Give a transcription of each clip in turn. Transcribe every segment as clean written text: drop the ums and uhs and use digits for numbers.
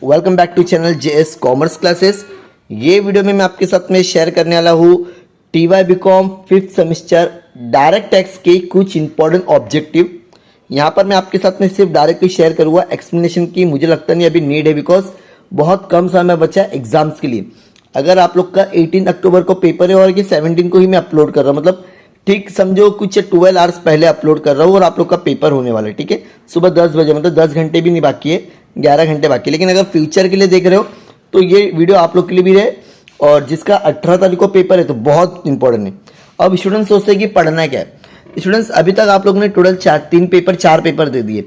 Welcome back to channel JS commerce classes. ये video में मैं आपके साथ में शेयर करने वाला हूँ TY BCom 5th semester direct tax के कुछ इंपॉर्टेंट ऑब्जेक्टिव। यहाँ पर मैं आपके साथ में सिर्फ डायरेक्टली शेयर करूँगा, एक्सप्लेनेशन की मुझे लगता नहीं अभी नीड है, बिकॉज बहुत कम समय बचा है एग्जाम्स के लिए। अगर आप लोग का 18 अक्टूबर को पेपर है और ये 17 को ही मैं अपलोड कर रहा हूँ, मतलब ठीक समझो कुछ 12 आवर्स पहले अपलोड कर रहा हूँ और आप लोग का पेपर होने वाला है। ठीक है, सुबह 10 बजे, मतलब 10 घंटे भी नहीं बाकी है, 11 घंटे बाकी है। लेकिन अगर फ्यूचर के लिए देख रहे हो तो ये वीडियो आप लोग के लिए भी रहे, और जिसका 18 तारीख को पेपर है तो बहुत इंपॉर्टेंट है। अब स्टूडेंट्स सोचते हैं कि पढ़ना क्या है। स्टूडेंट्स अभी तक आप लोग ने टोटल 4 पेपर दे दिए।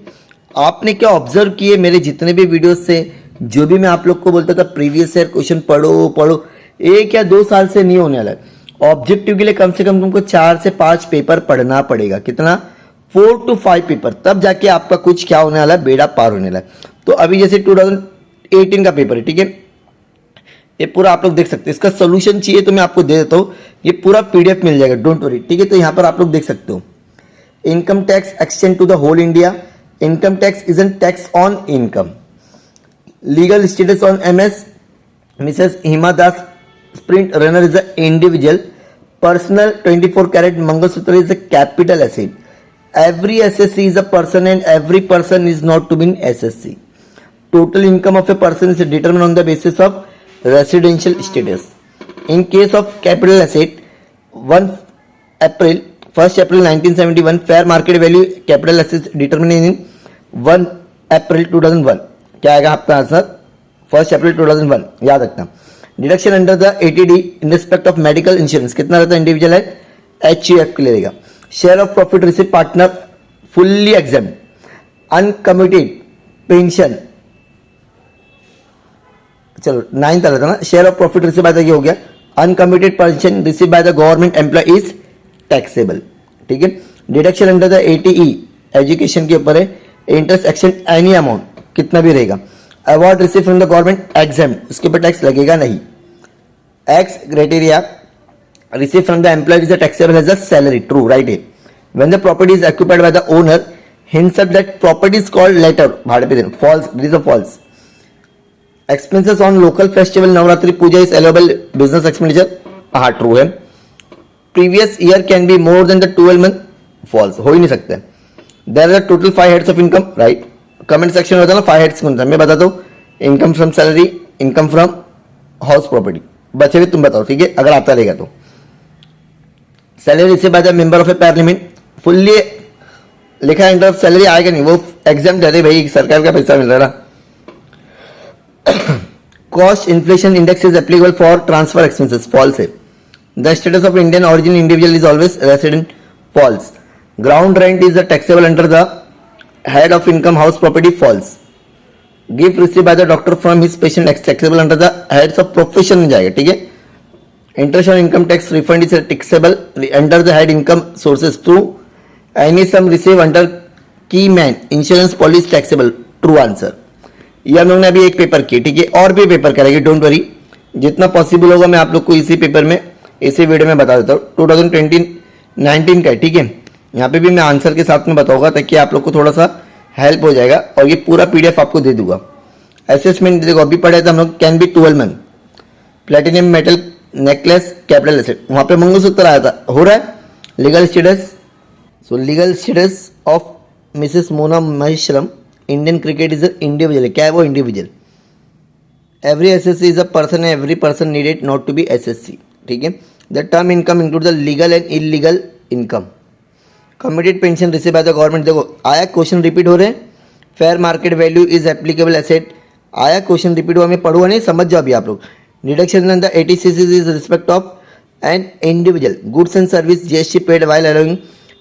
आपने क्या ऑब्जर्व किए मेरे जितने भी वीडियोस से, जो भी मैं आप लोग को बोलता था प्रीवियस ईयर क्वेश्चन पढ़ो, 1 या 2 साल से नहीं होने वाला है। ऑब्जेक्टिव के लिए कम से कम तुमको 4 से 5 पेपर पढ़ना पड़ेगा। कितना? 4 to 5 पेपर, तब जाके आपका कुछ क्या होने वाला है, बेड़ा पार होने वाला है। तो अभी जैसे 2018 का पेपर है, ठीक है, ये पूरा आप लोग देख सकते हैं। इसका सोल्यूशन चाहिए तो मैं आपको दे देता हूँ, ये पूरा पीडीएफ मिल जाएगा, डोंट वरी। ठीक है, तो यहाँ पर आप लोग देख सकते हो, income tax extend to the whole India, income tax is an tax on income, legal status on MS Mrs Hima Das sprint runner is an individual, personal 24 carat mangalsutra is a capital asset, every SSC is a person and every person is not to be in SSC, total income of a person is determined on the basis of residential status. In case of capital asset, 1st April 1971 fair market value capital assets determined in 1 April 2001। क्या आएगा आपका answer? 1 April 2001, याद रखना। Deduction under the ATD in respect of medical insurance कितना रहता है? Individual है, HUF के लिए रहेगा। Share of profit receive partner fully exam, uncommitted pension, चलो 9th रहता ना, share of profit receive by the, ये हो गया। Uncommitted pension receive by the government employ is taxable. ठीक है, deduction under the ATE education के ऊपर है, इंटरेस्ट एक्शन एनी अमाउंट कितना भी रहेगा। Award receive from the government exempt, उसके ऊपर टैक्स लगेगा नहीं। Ex criteria receive from the employ is taxable as a salary, true, right है। When the property is occupied by the owner hence that property is called letter, भाड़े पे देना, false, this is a false. Expenses on local festival Navratri puja is allowable business expenditure, हाँ true है। Previous year can be more then the 12 month, false, हो ही नहीं सकता। There are total 5 heads of income, right. Comment section में बताना 5 heads कौन सा, मैं बताता हूँ। Income from salary, income from house property, बचे हुए तुम बताओ, ठीक है, अगर आता रहेगा तो। सैलरी से bye the member of a parliament, fully लिखा है, इंटर सैलरी आएगा नहीं, वो एग्जाम दे रहे भाई, सरकार का पैसा मिल रहा है ना। Cost inflation index is applicable for transfer expenses, false है। The status of Indian origin individual is always resident, false. Ground rent is taxable under the head of income house property, false. Gift received by the doctor from his patient taxable under the heads of profession में जाएगा, ठीक है। Interest on income tax refund is taxable under the head income sources through any sum received under key man insurance policy taxable, true answer। ये हम लोग ने अभी एक पेपर किए, ठीक है, और भी पेपर करेंगे, डोंट वरी, जितना पॉसिबल होगा मैं आप लोग को इसी पेपर में, इसी वीडियो में बता देता हूँ। 2019 का है, ठीक है, यहाँ पे भी मैं आंसर के साथ में बताऊंगा ताकि आप लोग को थोड़ा सा हेल्प हो जाएगा, और ये पूरा पीडीएफ आपको दे दूंगा। असेसमेंट देखो, अभी पढ़े थे हम लोग, can be 12 month, platinum metal necklace capital asset, वहां पे मंगलसूत्र आया था, हो रहा है। Legal status, so legal status of Mrs Mona Maheshwaram, Indian cricket is individual, क्या है वो? Individual. Every SSC is a person, every person needed not to be SSC, ठीक है। The term income include the legal and illegal income. Committed pension receive by the government, देखो आया, question repeat हो रहे हैं। Fair market value is applicable asset, आया, question repeat हुआ, मैं पढ़ूंगा नहीं, समझ जाओ अभी आप लोग। Deduction in the 80cc is respect of an individual, goods and service GST paid while allowing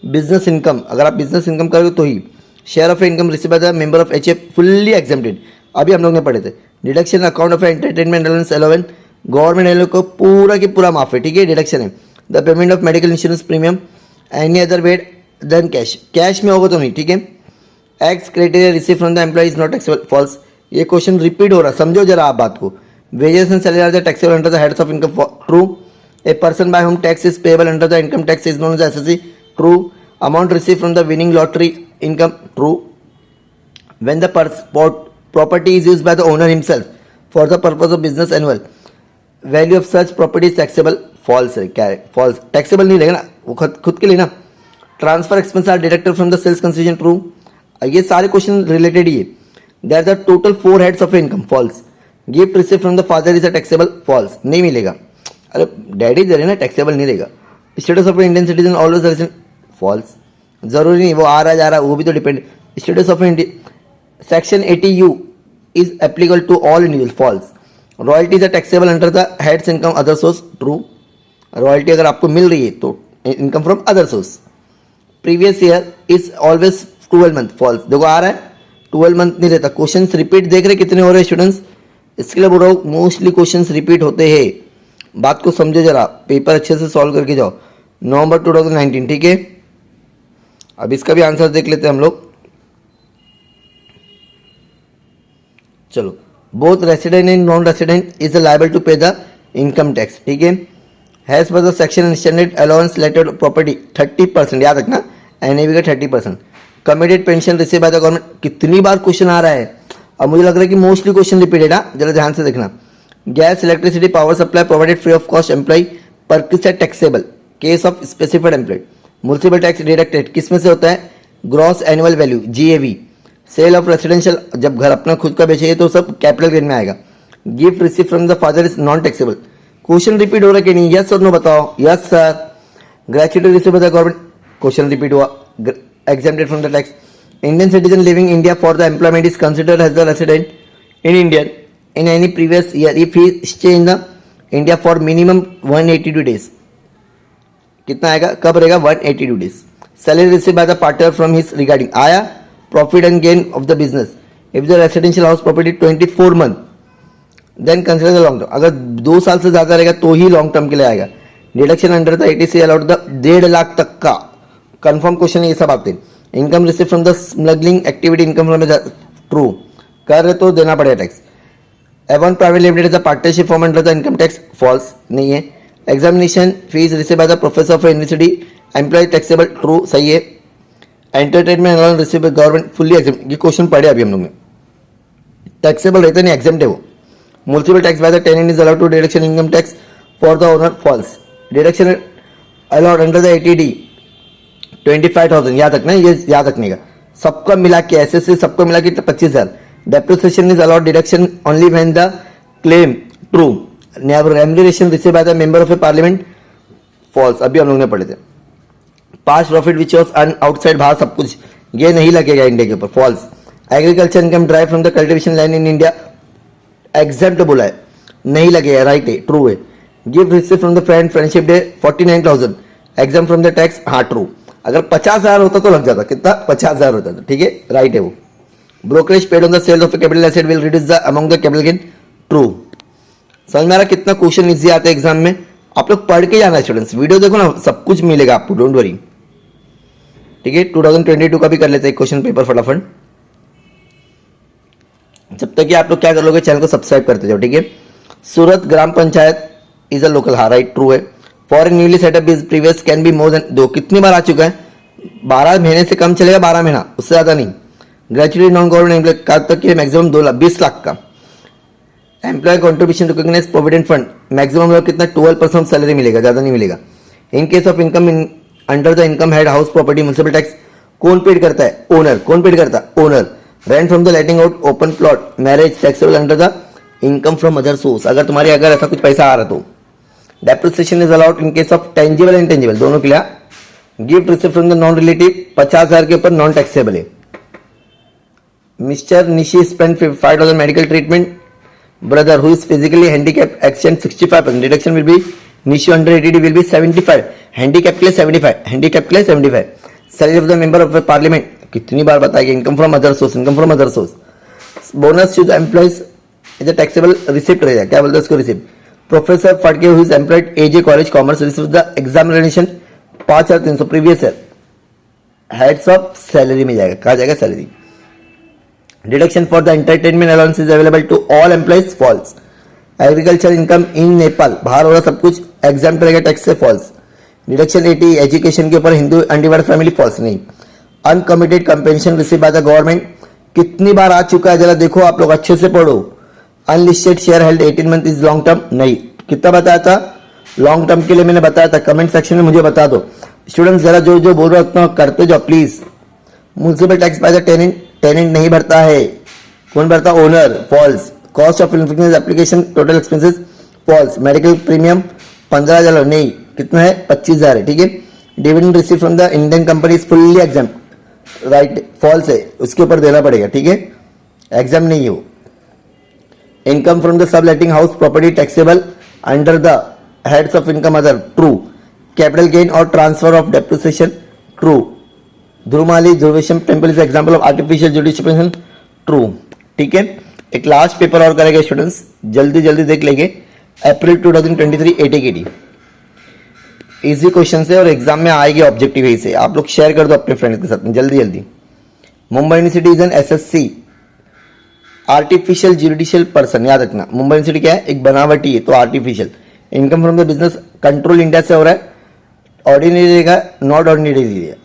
business income, अगर आप बिजनेस इनकम करोगे तो ही। Share of income receive by the member of HF, fully exempted, अभी हम लोग ने पढ़े थे। Deduction account of entertainment allowance allowance, government in लोग को पूरा की पूरा माफ है, ठीक है, डिडक्शन है। The payment of medical insurance premium, any other way than cash, cash में होगा तो नहीं, ठीक है। Ex criteria receive from the employ is not taxable, false, ये क्वेश्चन रिपीट हो रहा, समझो जरा आप बात को। Wages and salary are the taxable under the heads of income, true. A person by home tax is payable under the income tax is known as SSC, true. Amount receive from the winning lottery income, true. When the property is use by the owner himself for the purpose of business annual value of such property is taxable, false है, क्या है, false, taxable नहीं रहेगा ना, वो खुद के लिए ना। Transfer expense are deducted from the sales consideration, true. ये सारे क्वेश्चन रिलेटेड ही है। There the total 4 heads of income, false. Gift receive from the father is a taxable, false, नहीं मिलेगा। अरे डैडी दे रहे ना, टैक्सेबल नहीं रहेगा। Status of Indian citizen always resident, false, जरूरी नहीं वो आ रहा जा रहा, वो भी तो depend. Status of India section 80U is applicable to all individual, false. Royalties are taxable under the heads income other source, true. Royalty अगर आपको मिल रही है तो income from other source. Previous year is always 12 month, false. देखो आ रहा है 12 मंथ नहीं रहता। क्वेश्चन रिपीट देख रहे कितने हो रहे हैं स्टूडेंट्स, इसके लिए बोल रहा हूँ मोस्टली क्वेश्चन रिपीट होते हैं। बात को समझो जरा, पेपर अच्छे से सॉल्व करके जाओ। नवंबर 2019, ठीक है। अब इसका भी आंसर देख लेते हैं हम लोग। चलो, both resident and non resident is liable to pay the income tax, ठीक है। Has per the section standard allowance related property 30%, याद रखना, एनएवी का 30%। Committed pension receive by the government, कितनी बार क्वेश्चन आ रहा है। अब मुझे लग रहा है कि मोस्टली क्वेश्चन रिपीटेड है, जरा ध्यान से देखना। Gas electricity power supply provided free of cost employ पर किस है taxable, case of specified employ. Municipal tax deducted किस में से होता है, gross annual value, GAV. Sale of residential, जब घर अपना खुद का बेचेंगे तो सब कैपिटल गेन में आएगा। Gift receive from the father is non taxable. Question repeat हो रहा है कि नहीं, यस और नो बताओ। Yes sir. Gratuity receive by the government, question repeat हुआ, exempted from the tax. Indian citizen living in India for the employment is considered as the resident in India in any previous year if he stay in the India for minimum 182 days. कितना आएगा, कब रहेगा, 182 days. Salary received by the partner from his regarding, आया profit and gain of the business. If the residential house property 24 month, then consider the long term. अगर 2 साल से ज़्यादा रहेगा तो ही लॉन्ग टर्म के लिए आएगा। Deduction under the 80C allowed the 1.5 lakh तक का। कंफर्म क्वेश्चन ये सब आते हैं। Income receive from the smuggling activity, income from, true. कर रहे तो देना पड़ेगा tax. Avon private limited is a partnership form under the income tax, false, नहीं है। Examination fees receive by the professor of university employ taxable, true, सही है। Entertainment allowance receive by government fully exam, ये question पढ़े अभी हम लोग ने, टैक्सेबल रहते नहीं, एग्जाम्प्ट है वो। Municipal tax by the tenant is allowed to deduction income tax for the owner, false. Deduction allowed under the 80D 25,000, याद रखना, ये याद रखने का। सबका मिला के एसएससी सबको मिला के 25,000। Depreciation is allowed deduction only when the claim, true. Remuneration receive by the member of a parliament, false, अभी हम लोग ने पढ़े थे। Past profit which was earn outside, बाहर सब कुछ, ये नहीं लगेगा इंडिया के ऊपर, false. Agriculture income drive from the cultivation land in India, exempt बोला है, नहीं लगेगा, राइट है, ट्रू है। Gift receive from the friend friendship day 49,000, exam from the tax, हाँ ट्रू। अगर 50,000 होता तो लग जाता, कितना, 50,000 होता था, ठीक है, राइट है वो। Brokerage paid on the sale of capital asset will reduce the among the capital gain, true. समझ में आ रहा कितना क्वेश्चन इजी आते हैं एग्जाम में। आप लोग पढ़ के जाना स्टूडेंट्स, वीडियो देखो ना, सब कुछ मिलेगा आपको, डोंट वरी, ठीक है। 2022 का भी कर लेते हैं क्वेश्चन पेपर फटाफट। जब तक कि आप लोग क्या कर लोगे, चैनल को सब्सक्राइब करते जाओ, ठीक है। सूरत ग्राम पंचायत इज अ लोकल, हाँ राइट, ट्रू है। Foreign newly setup is previous can be more then, दो कितनी बार आ चुका है, 12 महीने से कम चलेगा, 12 महीना, उससे ज्यादा नहीं। ग्रेजुएट नॉन गवर्नमेंट एम्प्लॉय का तक के मैक्सिमम 20 लाख का। Employ contribution recognise provident fund, maximum कितना, 12% सैलरी मिलेगा, ज्यादा नहीं मिलेगा। In case of income under the income head house property municipal tax कौन पेड करता है, ओनर। कौन पेड करता है, owner. Rent from the letting out open plot marriage taxable under the income from other source, अगर तुम्हारे अगर ऐसा कुछ पैसा आ रहा तो। Depreciation is allowed in case of tangible and intangible, दोनों के लिए। Gift receive from the non relative 50,000 के ऊपर नॉन टैक्सेबल है। Mister Nishi spend 5,000 medical treatment brother who is physically handicap, extent 65%, deduction will be Nishi under 80D will be 75, handicap के लिए 75, handicap के लिए 75। Salary of the member of parliament, कितनी बार बताएगा, income from other source, income from other source. Bonus to the employees is a taxable receipt रहेगा, क्या बोलते हैं उसको, receipt. Professor Phatke who is employed A J college commerce receive the examination 5,300 previous year, heads of salary में जाएगा, कहा जाएगा salary. Deduction for the entertainment allowance is available to all employees, false. Agriculture income in Nepal, बाहर हो रहा सब कुछ, exempt रहेगा टैक्स से, फॉल्स। डिडक्शन 80 एजुकेशन के ऊपर हिंदू अनडिवाइडेड फैमिली, फॉल्स, नहीं। Uncommitted compensation receive by the government कितनी बार आ चुका है जरा देखो, आप लोग अच्छे से पढ़ो। Unlisted share held 18 month is long term, नहीं। कितना बताया था लॉन्ग टर्म के लिए, मैंने बताया था, कमेंट सेक्शन में मुझे बता दो। स्टूडेंट्स जरा जो जो बोल रहे हो उतना करते जाओ please. Municipal tax by the tenant, tenant नहीं भरता है, कौन भरता? Owner, false. Cost of infection application total expenses, false. Medical premium 15,000, नहीं। कितना है? 25,000 है, ठीक है। Dividend receive from the Indian company is fully exempt, right, false है, उसके ऊपर देना पड़ेगा, ठीक है, एग्जाम नहीं है वो। Income from the sub letting house property taxable under the heads of income other, true. Capital gain और transfer of depreciation, true. Dhrumali Dhruvesham temple is example of artificial judicial, true, ठीक है। एक लास्ट पेपर और करेंगे students, जल्दी जल्दी देख लेंगे। अप्रैल 2023 ATKT इजी क्वेश्चन है और एग्जाम में आएगी ऑब्जेक्टिव ही से। आप लोग शेयर कर दो अपने फ्रेंड्स के साथ में जल्दी जल्दी। Mumbai university is an SSC, artificial judicial person, याद रखना। मुंबई यूनिवर्सिटी क्या है? एक बनावटी है, तो artificial. Income from the business control India से हो रहा है, ऑर्डिनरी रहेगा, नॉट ऑर्डिनरी रहेगा।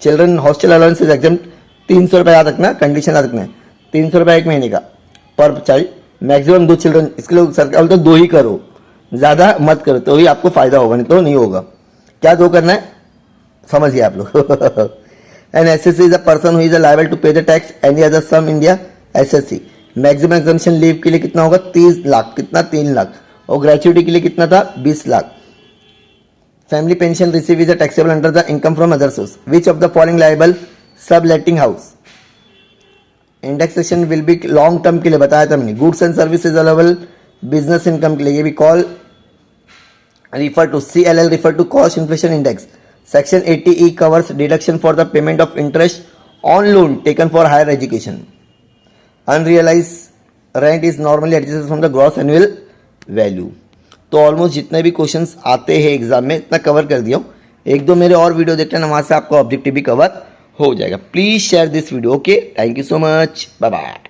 Children hostel allowance is exam, 300 रुपये, याद रखना, कंडीशन याद रखना है, 300 रुपये एक महीने का पर चाइल्ड, मैक्सिमम 2 चिल्ड्रन। इसके लिए सरकार बोलते 2 ही करो, ज़्यादा मत करो, तो ही आपको फायदा होगा, नहीं तो नहीं होगा। क्या 2 करना है समझिए आप लोग। An SSC is a person who is liable to pay the tax any other sum India SSC। Maximum exemption leave के लिए कितना होगा? 30 लाख, कितना? 3 लाख। और ग्रेचुइटी के लिए कितना था? 20 lakh. Family pension receive is a taxable under the income from other source. Which of the following liable? Sub letting house. Indexation will be long term के लिए बताया था मैंने। Goods and services available business income के लिए, ये भी call refer to CLL, refer to cost inflation index. Section 80E covers deduction for the payment of interest on loan taken for higher education. Unrealized rent is normally adjusted from the gross annual value. तो almost जितने भी questions आते हैं exam में इतना cover कर दिया हूँ। 1-2 मेरे और वीडियो देख लेना, वहाँ से आपका ऑब्जेक्टिव भी कवर हो जाएगा। Please share this video. Okay, thank you so much, bye bye.